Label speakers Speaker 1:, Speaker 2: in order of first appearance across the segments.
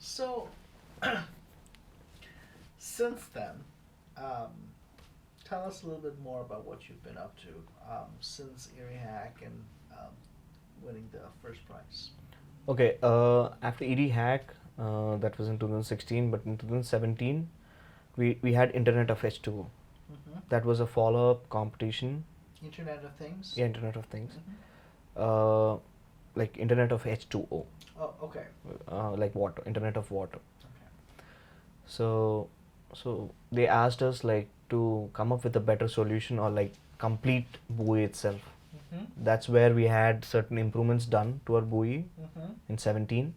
Speaker 1: So, since then, um, tell us a little bit more about what you've been up to since Erie Hack and winning the first prize.
Speaker 2: Okay, after Erie Hack, that was in 2016, but in 2017, we had Internet of H2O.
Speaker 1: Mm-hmm.
Speaker 2: That was a follow-up competition.
Speaker 1: Internet of Things?
Speaker 2: Yeah, Internet of Things.
Speaker 1: Mm-hmm.
Speaker 2: Like Internet of H2O.
Speaker 1: Oh, okay.
Speaker 2: Like water, Internet of Water.
Speaker 1: Okay.
Speaker 2: So, so they asked us like to come up with a better solution or like complete buoy itself.
Speaker 1: Mm-hmm.
Speaker 2: That's where we had certain improvements done to our buoy
Speaker 1: Mm-hmm.
Speaker 2: in 17,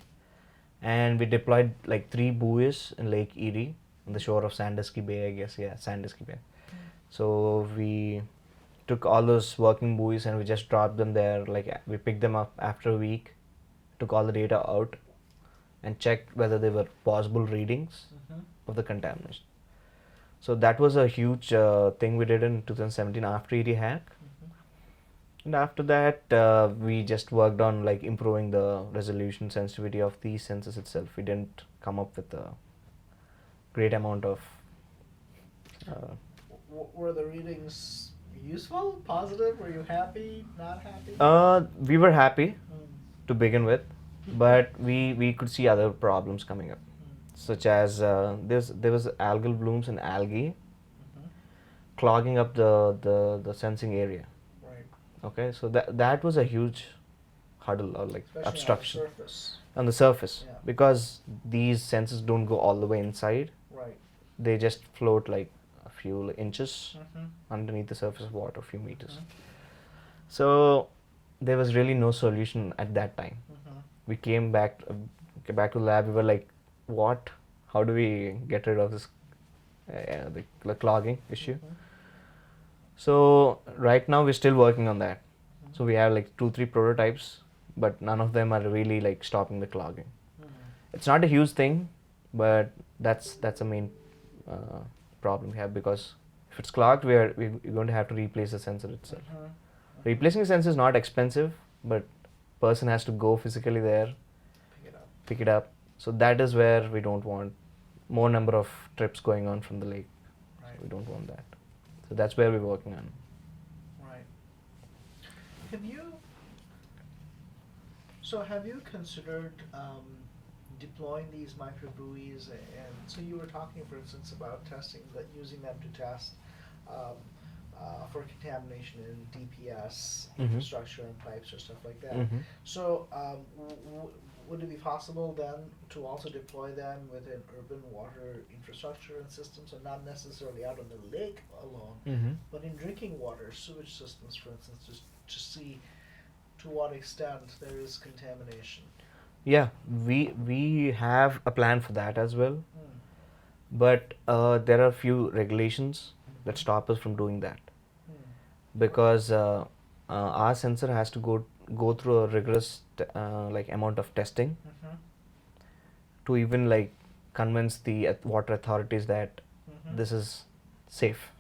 Speaker 2: and we deployed like 3 buoys in Lake Erie on the shore of Sandusky Bay, I guess. Yeah, Sandusky Bay. So we took all those working buoys and we just dropped them there. Like we picked them up after a week, took all the data out, and checked whether they were possible readings
Speaker 1: Mm-hmm.
Speaker 2: of the contamination. So that was a huge thing we did in 2017 after Erie Hack.
Speaker 1: Mm-hmm.
Speaker 2: And after that, we just worked on like improving the resolution sensitivity of these sensors itself. We didn't come up with a great amount of.
Speaker 1: Were the readings useful, positive? Were you happy, not happy?
Speaker 2: We were happy
Speaker 1: Mm.
Speaker 2: to begin with, but we could see other problems coming up, such as there was algal blooms and algae
Speaker 1: Mm-hmm.
Speaker 2: clogging up the sensing area.
Speaker 1: Right.
Speaker 2: Okay, so that was a huge hurdle or like
Speaker 1: Especially
Speaker 2: obstruction
Speaker 1: on the surface.
Speaker 2: on the surface,
Speaker 1: Yeah.
Speaker 2: because these sensors don't go all the way inside.
Speaker 1: Right.
Speaker 2: They just float like a few inches
Speaker 1: Mm-hmm.
Speaker 2: underneath the surface of water, a few meters.
Speaker 1: Mm-hmm.
Speaker 2: So there was really no solution at that time.
Speaker 1: Mm-hmm.
Speaker 2: We came back to the lab. We were like, what? How do we get rid of this the clogging issue?
Speaker 1: Mm-hmm.
Speaker 2: So right now we're still working on that.
Speaker 1: Mm-hmm.
Speaker 2: So we have like 2-3 prototypes, but none of them are really like stopping the clogging.
Speaker 1: Mm-hmm.
Speaker 2: It's not a huge thing, but that's a main problem we have, because if it's clogged, we're going to have to replace the sensor itself.
Speaker 1: Mm-hmm.
Speaker 2: Replacing the sensor is not expensive, but person has to go physically there, pick it up. So that is where we don't want more number of trips going on from the lake.
Speaker 1: Right.
Speaker 2: So we don't want that. So that's where we're working on.
Speaker 1: Right. Have you considered deploying these micro buoys? And so you were talking, for instance, about using them to test um, for contamination in DPS
Speaker 2: Mhm.
Speaker 1: infrastructure and pipes or stuff like that.
Speaker 2: Mhm.
Speaker 1: So would it be possible then to also deploy them within urban water infrastructure and systems, so not necessarily out on the lake alone,
Speaker 2: Mhm.
Speaker 1: but in drinking water, sewage systems, for instance, just to see to what extent there is contamination?
Speaker 2: Yeah, we have a plan for that as well,
Speaker 1: Mm.
Speaker 2: but there are few regulations that stop us from doing that,
Speaker 1: Mm.
Speaker 2: because our sensor has to go through a rigorous like amount of testing
Speaker 1: Mm-hmm.
Speaker 2: to even like convince the water authorities that
Speaker 1: Mm-hmm.
Speaker 2: this is safe,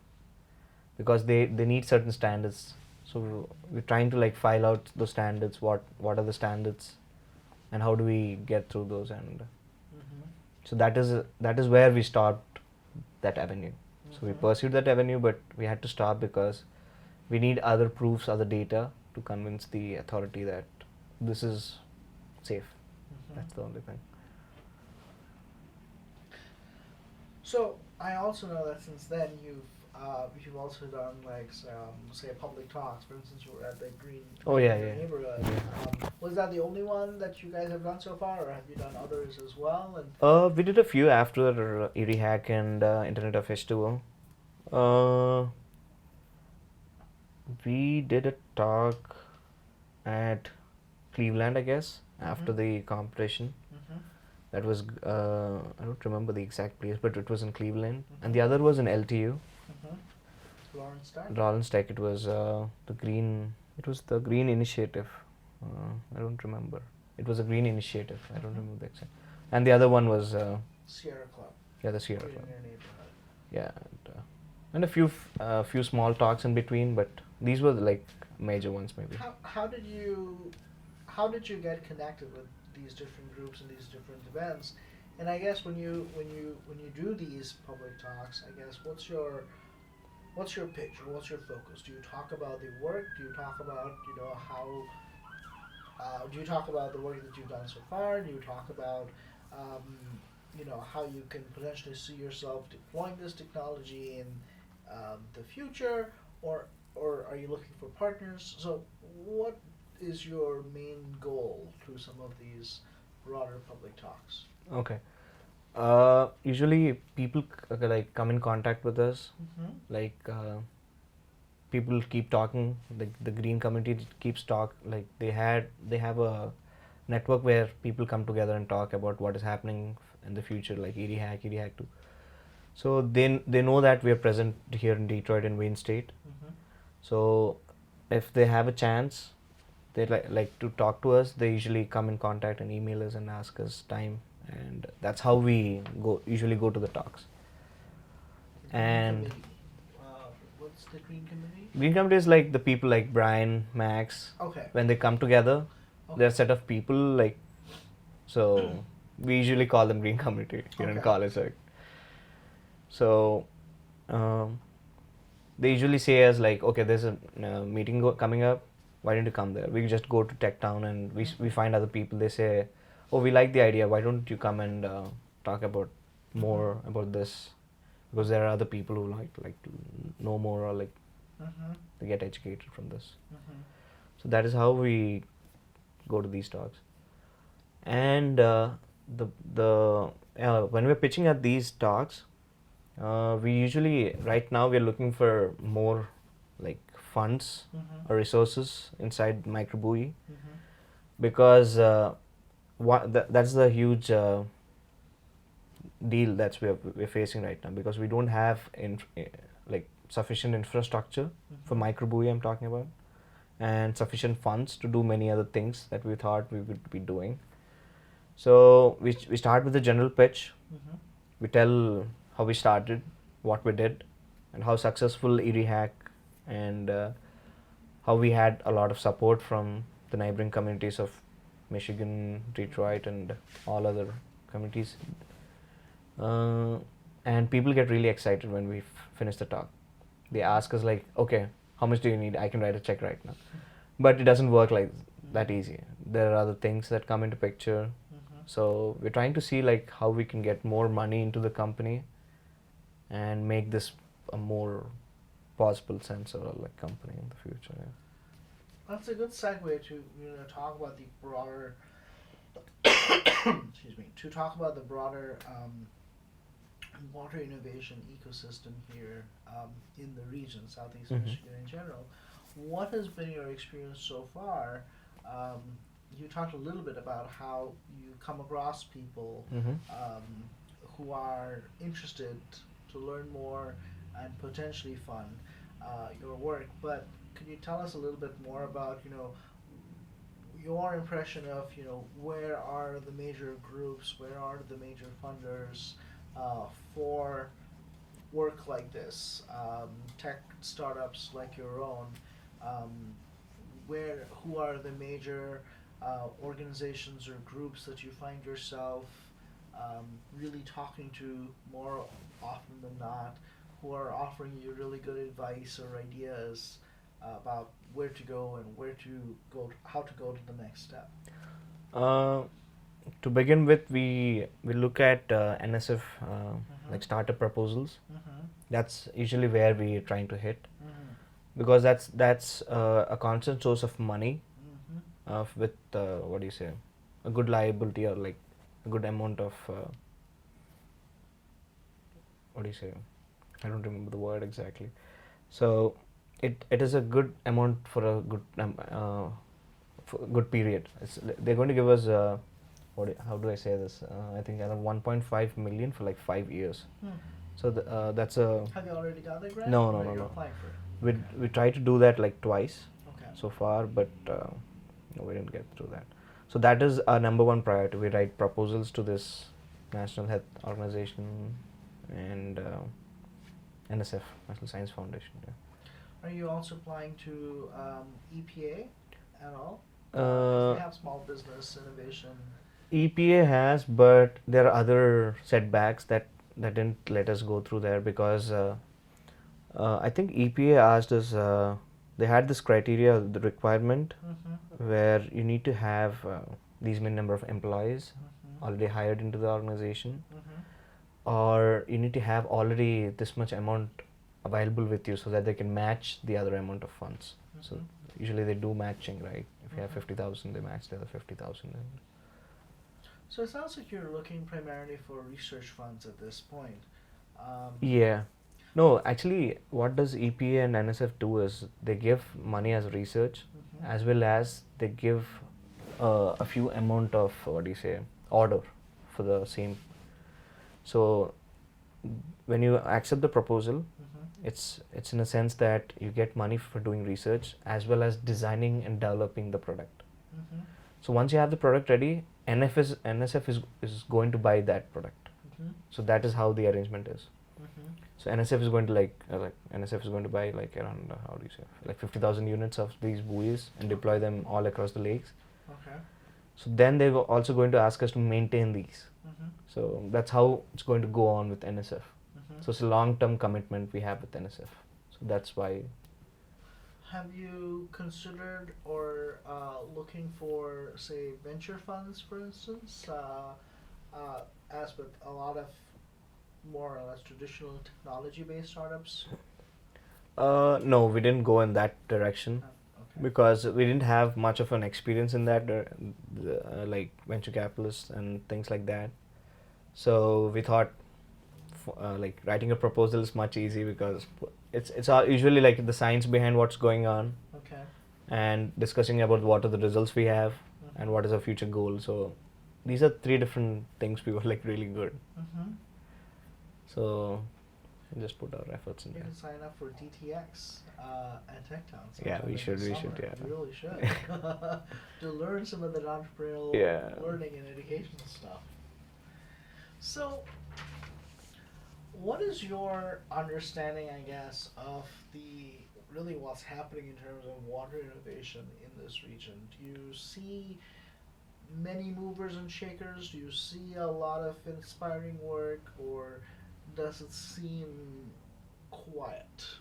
Speaker 2: because they need certain standards. So we're trying to like file out those standards. What are the standards, and how do we get through those? And
Speaker 1: Mm-hmm.
Speaker 2: so that is where we stopped that avenue. So we
Speaker 1: Mhm.
Speaker 2: pursued that avenue, but we had to stop because we need other proofs, other data to convince the authority that this is safe.
Speaker 1: Mhm.
Speaker 2: That's the only thing.
Speaker 1: So I also know that since then you've also done like say public talks. For instance, you were at the Green
Speaker 2: Oh, yeah,
Speaker 1: Green
Speaker 2: yeah.
Speaker 1: neighborhood.
Speaker 2: Yeah.
Speaker 1: Was that the only one that you guys have done so far, or have you done others as well? And
Speaker 2: We did a few after Erie Hack and Internet of H2O. We did a talk at Cleveland, I guess, after
Speaker 1: Mhm.
Speaker 2: the competition.
Speaker 1: Mhm.
Speaker 2: That was I don't remember the exact place, but it was in Cleveland,
Speaker 1: Mhm.
Speaker 2: and the other was in LTU,
Speaker 1: Mhm. Lawrence Tech.
Speaker 2: Lawrence Tech. It was the Green. It was the Green Initiative. I don't remember. It was a Green Initiative. I don't
Speaker 1: Mhm.
Speaker 2: remember the exact. And the other one was
Speaker 1: Sierra Club.
Speaker 2: yeah, the Sierra
Speaker 1: Green
Speaker 2: Club.
Speaker 1: in your neighborhood.
Speaker 2: Yeah, and a few small talks in between, but these were the, like major ones maybe.
Speaker 1: How did you get connected with these different groups and these different events? And I guess when you do these public talks, I guess what's your pitch or what's your focus? Do you talk about the work? Do you talk about how? Do you talk about the work that you've done so far? Do you talk about how you can potentially see yourself deploying this technology in the future, or are you looking for partners? So what is your main goal through some of these broader public talks?
Speaker 2: Okay. Usually people like come in contact with us.
Speaker 1: Mm-hmm.
Speaker 2: Like people keep talking. The green community keeps like they have a network where people come together and talk about what is happening in the future, like Erie Hack 2. So they know that we are present here in Detroit and Wayne State.
Speaker 1: Mm-hmm.
Speaker 2: So if they have a chance, they like to talk to us. They usually come in contact and email us and ask us time, and that's how we usually go to the talks.
Speaker 1: Green
Speaker 2: And
Speaker 1: committee. What's the green committee?
Speaker 2: green committee is like the people like Brian, Max.
Speaker 1: Okay.
Speaker 2: When they come together,
Speaker 1: Okay.
Speaker 2: they're a set of people like. So we usually call them green committee here in
Speaker 1: Okay.
Speaker 2: college. Like, so they usually say us like, okay, there's a meeting coming up. Why don't you come there? We just go to Tech Town and we find other people. They say, oh, we like the idea. Why don't you come and talk about more about this? Because there are other people who like to know more or like
Speaker 1: Mm-hmm.
Speaker 2: to get educated from this.
Speaker 1: Mm-hmm.
Speaker 2: So that is how we go to these talks. And when we're pitching at these talks, we usually right now we're looking for more like funds
Speaker 1: Mm-hmm.
Speaker 2: or resources inside Micro Buoy,
Speaker 1: Mm-hmm.
Speaker 2: because that's the huge deal that we're facing right now, because we don't have like sufficient infrastructure for Micro Buoy I'm talking about, and sufficient funds to do many other things that we thought we would be doing. So we start with the general pitch.
Speaker 1: Mm-hmm.
Speaker 2: We tell how we started, what we did, and how successful Erie Hack, and how we had a lot of support from the neighboring communities of Michigan, Detroit, and all other communities. And people get really excited when we finish the talk. They ask us like, okay, how much do you need? I can write a check right now. But it doesn't work like that easy. There are other things that come into picture.
Speaker 1: Mm-hmm.
Speaker 2: So we're trying to see like how we can get more money into the company and make this a more possible sensor like company in the future. Yeah.
Speaker 1: That's a good segue to talk about the broader excuse me, to talk about the broader water innovation ecosystem here in the region, Southeast
Speaker 2: Mhm.
Speaker 1: Michigan in general. What has been your experience so far? You talked a little bit about how you come across people
Speaker 2: Mhm.
Speaker 1: who are interested to learn more and potentially fund your work, but could you tell us a little bit more about your impression of where are the major groups, where are the major funders for work like this, tech startups like your own, who are the major organizations or groups that you find yourself really talking to more often than not, who are offering you really good advice or ideas about where to go and how to go to the next step?
Speaker 2: To begin with, we look at NSF like startup proposals.
Speaker 1: Mm-hmm.
Speaker 2: That's usually where we're trying to hit,
Speaker 1: Mm-hmm.
Speaker 2: because that's a constant source of money,
Speaker 1: Mm-hmm.
Speaker 2: with what do you say, a good liability or like a good amount of what do you say, I don't remember the word exactly. So it is a good amount for a good for a good period. They're going to give us how do I say this? I think around 1.5 million for like 5 years. So that's a.
Speaker 1: Have you already got the grant?
Speaker 2: No,
Speaker 1: Or
Speaker 2: no,
Speaker 1: you're
Speaker 2: no, no.
Speaker 1: applying for it?
Speaker 2: We
Speaker 1: Okay.
Speaker 2: we tried to do that like twice
Speaker 1: Okay.
Speaker 2: so far, but no, we didn't get through that. So that is our number one priority. We write proposals to this National Health Organization and NSF, National Science Foundation. Yeah.
Speaker 1: Are you also applying to EPA at all?
Speaker 2: Uh,
Speaker 1: They have small business innovation.
Speaker 2: EPA has, but there are other setbacks that didn't let us go through there because I think EPA asked us. They had this criteria, the requirement, where you need to have these many number of employees already hired into the organization, or you need to have already this much amount available with you so that they can match the other amount of funds. So usually they do matching, right? If you have 50,000, they match the other 50,000.
Speaker 1: So it sounds like you're looking primarily for research funds at this point.
Speaker 2: Yeah. No, actually, what does EPA and NSF do is they give money as research, as well as they give a few amount of order for the same. So when you accept the proposal, it's in a sense that you get money for doing research as well as designing and developing the product. So once you have the product ready, NSF is going to buy that product. So that is how the arrangement is. So NSF is going to NSF is going to buy like around like 50,000 units of these buoys and deploy them all across the lakes.
Speaker 1: Okay.
Speaker 2: So then they're also going to ask us to maintain these. So that's how it's going to go on with NSF. So it's a long-term commitment we have with NSF. So that's why.
Speaker 1: Have you considered or looking for, say, venture funds, for instance, as with a lot of more or less traditional technology-based startups?
Speaker 2: No, we didn't go in that direction because we didn't have much of an experience in that, like venture capitalists and things like that. So we thought, like writing a proposal is much easier because it's all usually like the science behind what's going on, and discussing about what are the results we have and what is our future goal. So these are three different things we were like really good. So we just put our efforts in
Speaker 1: You
Speaker 2: there.
Speaker 1: can sign up for DTX at Tech Town.
Speaker 2: Yeah, we
Speaker 1: sometime in
Speaker 2: should.
Speaker 1: the
Speaker 2: We
Speaker 1: summer.
Speaker 2: should. Yeah.
Speaker 1: You really should. To learn some of that entrepreneurial learning and educational stuff. So, what is your understanding, I guess, of really what's happening in terms of water innovation in this region? Do you see many movers and shakers? Do you see a lot of inspiring work, or does it seem quiet?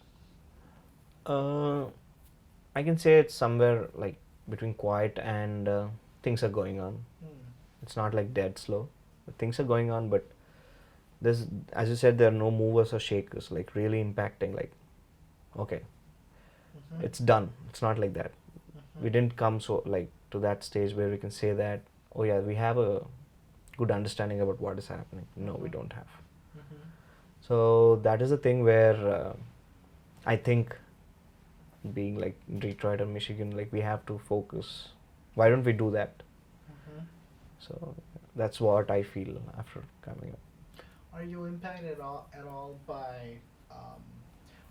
Speaker 2: I can say it's somewhere like between quiet and things are going on. It's not like dead slow, but things are going on. But there's, as you said, there are no movers or shakers like really impacting. Like, okay, it's done. It's not like that. We didn't come to that stage where we can say that, oh yeah, we have a good understanding about what is happening. No, we don't have. So that is the thing where I think, being like Detroit or Michigan, like we have to focus. Why don't we do that? So that's what I feel after coming up.
Speaker 1: Are you impacted at all by?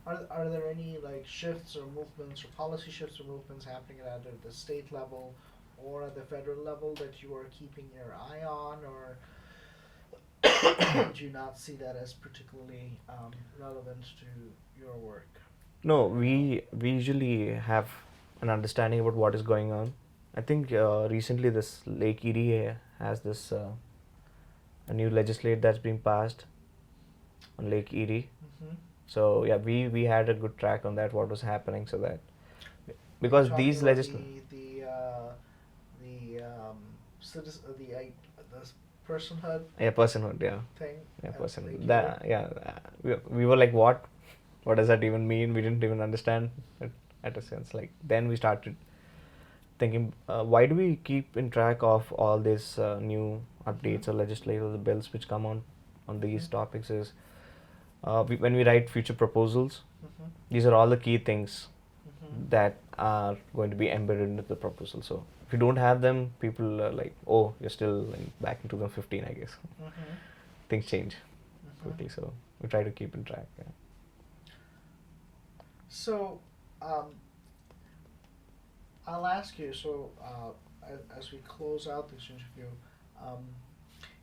Speaker 1: Are there any like shifts or movements or policy shifts or movements happening at either the state level or at the federal level that you are keeping your eye on, or do you not see that as particularly relevant to your work?
Speaker 2: No, we usually have an understanding about what is going on. I think recently this Lake Erie has this a new legislation that's been passed on Lake Erie. So yeah, we had a good track on that, what was happening, so that because these legislation.
Speaker 1: The personhood.
Speaker 2: Yeah, personhood. Yeah.
Speaker 1: Thing.
Speaker 2: Yeah, personhood.
Speaker 1: Lake
Speaker 2: That we were like, what does that even mean? We didn't even understand it at a sense. Like then we started thinking, why do we keep in track of all these new updates or legislative bills which come on these topics? Is when we write future proposals, these are all the key things that are going to be embedded into the proposal. So if you don't have them, people are like, oh, you're still back in 2015, I guess. Things change quickly, so we try to keep in track. Yeah.
Speaker 1: So, I'll ask you, as we close out this interview,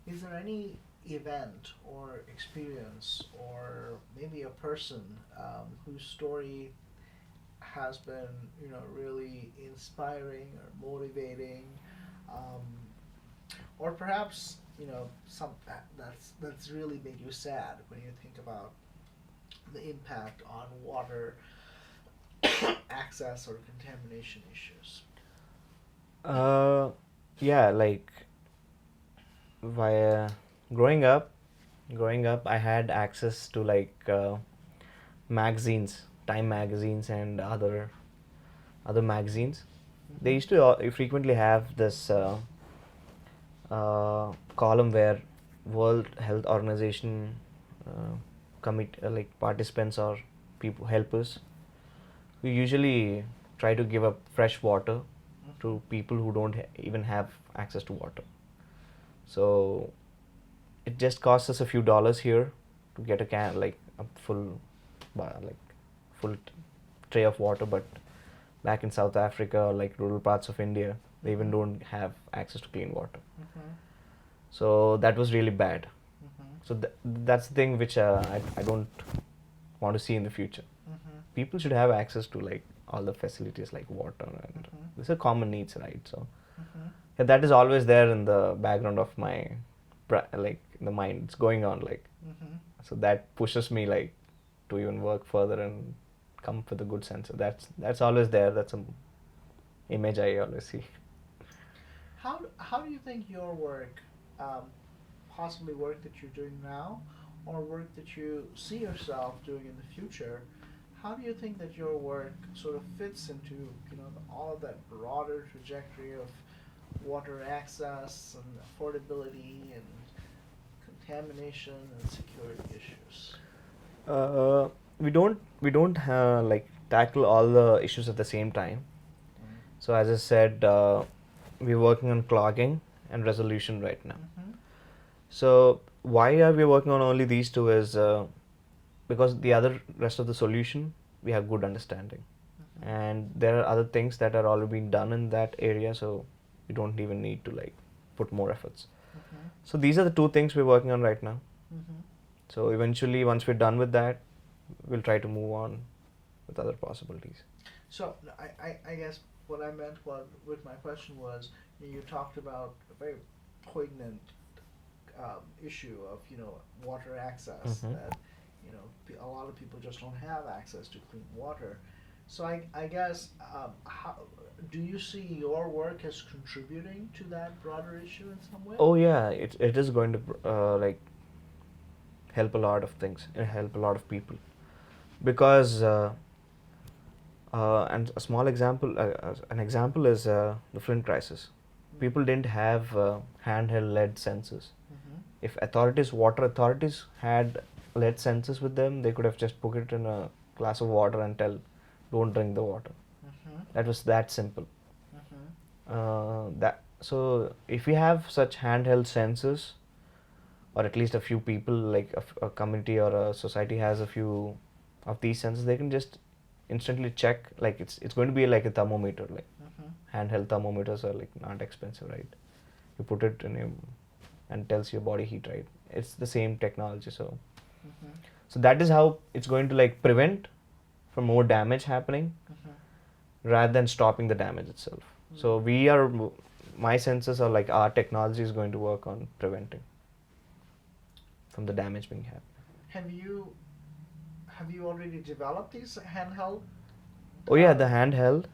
Speaker 1: is there any event or experience or maybe a person whose story has been, really inspiring or motivating, or perhaps some that's really made you sad when you think about the impact on water access or contamination issues?
Speaker 2: Uh, yeah, like via growing up, I had access to like magazines, Time magazines, and other magazines. They used to frequently have this column where World Health Organization like participants or people helpers who usually try to give up fresh water to people who don't even have access to water. So it just costs us a few dollars here to get a can, like a full tray of water, but back in South Africa or like rural parts of India, they even don't have access to clean water. So that was really bad. So that's the thing which I don't want to see in the future. People should have access to like all the facilities like water, and these are common needs, right? So yeah, that is always there in the background of my like in the mind. It's going on like so that pushes me like to even work further and come up with a good sense. So that's always there. That's an image I always see.
Speaker 1: How do you think your work, possibly work that you're doing now, or work that you see yourself doing in the future, how do you think that your work sort of fits into all of that broader trajectory of water access and affordability and contamination and security issues?
Speaker 2: We don't like tackle all the issues at the same time. So as I said, we're working on clogging and resolution right now. So why are we working on only these two is because the other rest of the solution we have good understanding, and there are other things that are already being done in that area, so we don't even need to like put more efforts. So these are the two things we're working on right now. So eventually, once we're done with that, we'll try to move on with other possibilities.
Speaker 1: So I guess what I meant with my question was, you talked about a very poignant issue of water access, that a lot of people just don't have access to clean water. So I guess how do you see your work as contributing to that broader issue in some way?
Speaker 2: Oh yeah, it is going to like help a lot of things, help a lot of people, because and a small example, an example is the Flint crisis. People didn't have handheld lead sensors. If water authorities had lead sensors with them, they could have just put it in a glass of water and tell, don't drink the water. That was that simple. So if we have such handheld sensors, or at least a few people, like a community or a society has a few of these sensors, they can just instantly check. Like it's going to be like a thermometer. Like handheld thermometers are like not expensive, right? You put it in your and tells your body heat, right? It's the same technology. So so that is how it's going to like prevent from more damage happening rather than stopping the damage itself. So my senses are like our technology is going to work on preventing from the damage being happened.
Speaker 1: Have you already developed these handheld?
Speaker 2: Oh yeah, the handheld.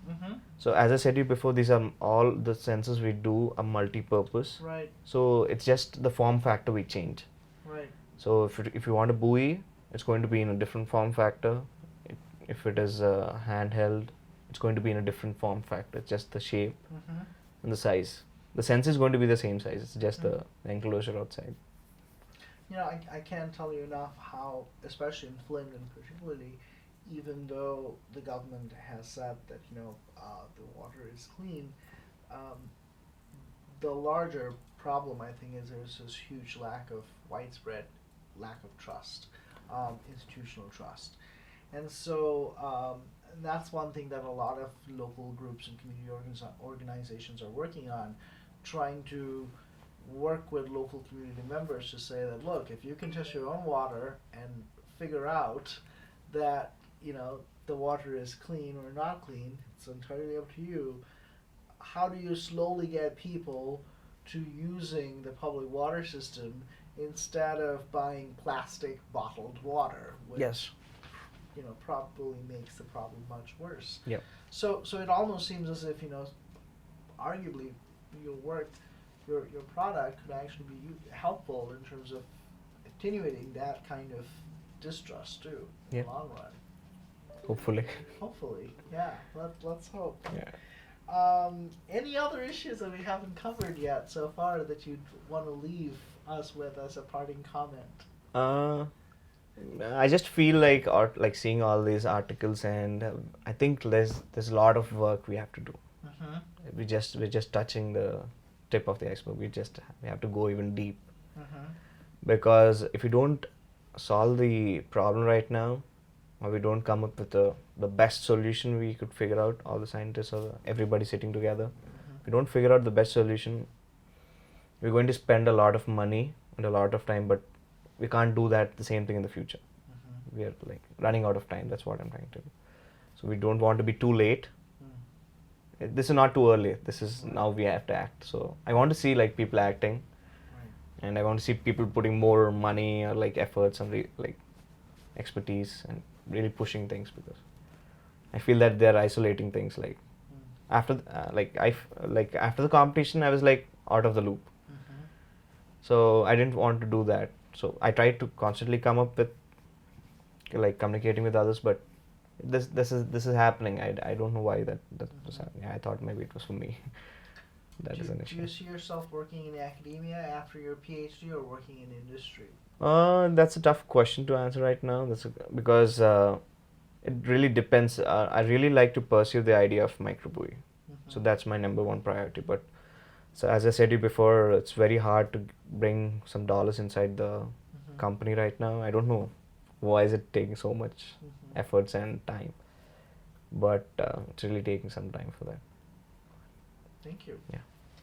Speaker 2: So as I said to you before, these are all the sensors we do are multi-purpose.
Speaker 1: Right.
Speaker 2: So it's just the form factor we change.
Speaker 1: Right.
Speaker 2: So if you want a buoy, it's going to be in a different form factor. If it is handheld, it's going to be in a different form factor. It's just the shape and the size. The sensor is going to be the same size. It's just the enclosure outside.
Speaker 1: I can't tell you enough how, especially in Flint particularly, even though the government has said that the water is clean, the larger problem I think is there's this huge widespread lack of trust, institutional trust, and so that's one thing that a lot of local groups and community organizations are working on, trying to work with local community members to say that, look, if you can test your own water and figure out that the water is clean or not clean, it's entirely up to you. How do you slowly get people to using the public water system instead of buying plastic bottled water, which
Speaker 2: Yes.
Speaker 1: Probably makes the problem much worse.
Speaker 2: Yep.
Speaker 1: So it almost seems as if arguably your work, your product could actually be helpful in terms of attenuating that kind of distrust too in
Speaker 2: Yeah.
Speaker 1: the long run.
Speaker 2: Hopefully.
Speaker 1: Hopefully, yeah. Let's hope.
Speaker 2: Yeah.
Speaker 1: Any other issues that we haven't covered yet so far that you'd want to leave us with as a parting comment?
Speaker 2: I just feel like seeing all these articles, and I think there's a lot of work we have to do.
Speaker 1: Mm-hmm.
Speaker 2: We're just touching the tip of the iceberg. We have to go even deep,
Speaker 1: Mm-hmm.
Speaker 2: because if we don't solve the problem right now, or we don't come up with the best solution we could figure out, all the scientists or everybody sitting together, if we don't figure out the best solution, we're going to spend a lot of money and a lot of time, but we can't do that the same thing in the future.
Speaker 1: Mm-hmm.
Speaker 2: We are like running out of time. That's what I'm trying to do. So we don't want to be too late. This is not too early. This is now we have to act. So I want to see like people acting,
Speaker 1: Right.
Speaker 2: and I want to see people putting more money or like efforts and like expertise and really pushing things, because I feel that they're isolating things. Like after after the competition, I was like out of the loop.
Speaker 1: Mm-hmm.
Speaker 2: So I didn't want to do that. So I tried to constantly come up with like communicating with others, but this is happening. I don't know why that was happening. I thought maybe it was for me. That is an
Speaker 1: Do
Speaker 2: issue.
Speaker 1: you see yourself working in academia after your PhD or working in industry?
Speaker 2: That's a tough question to answer right now. Because it really depends. I really like to pursue the idea of Micro Buoy.
Speaker 1: Mm-hmm.
Speaker 2: So that's my number one priority. But so as I said you before, it's very hard to bring some dollars inside the
Speaker 1: Mm-hmm.
Speaker 2: company right now. I don't know why is it taking so much
Speaker 1: Mm-hmm.
Speaker 2: efforts and time, but it's really taking some time for that.
Speaker 1: Thank you.
Speaker 2: Yeah.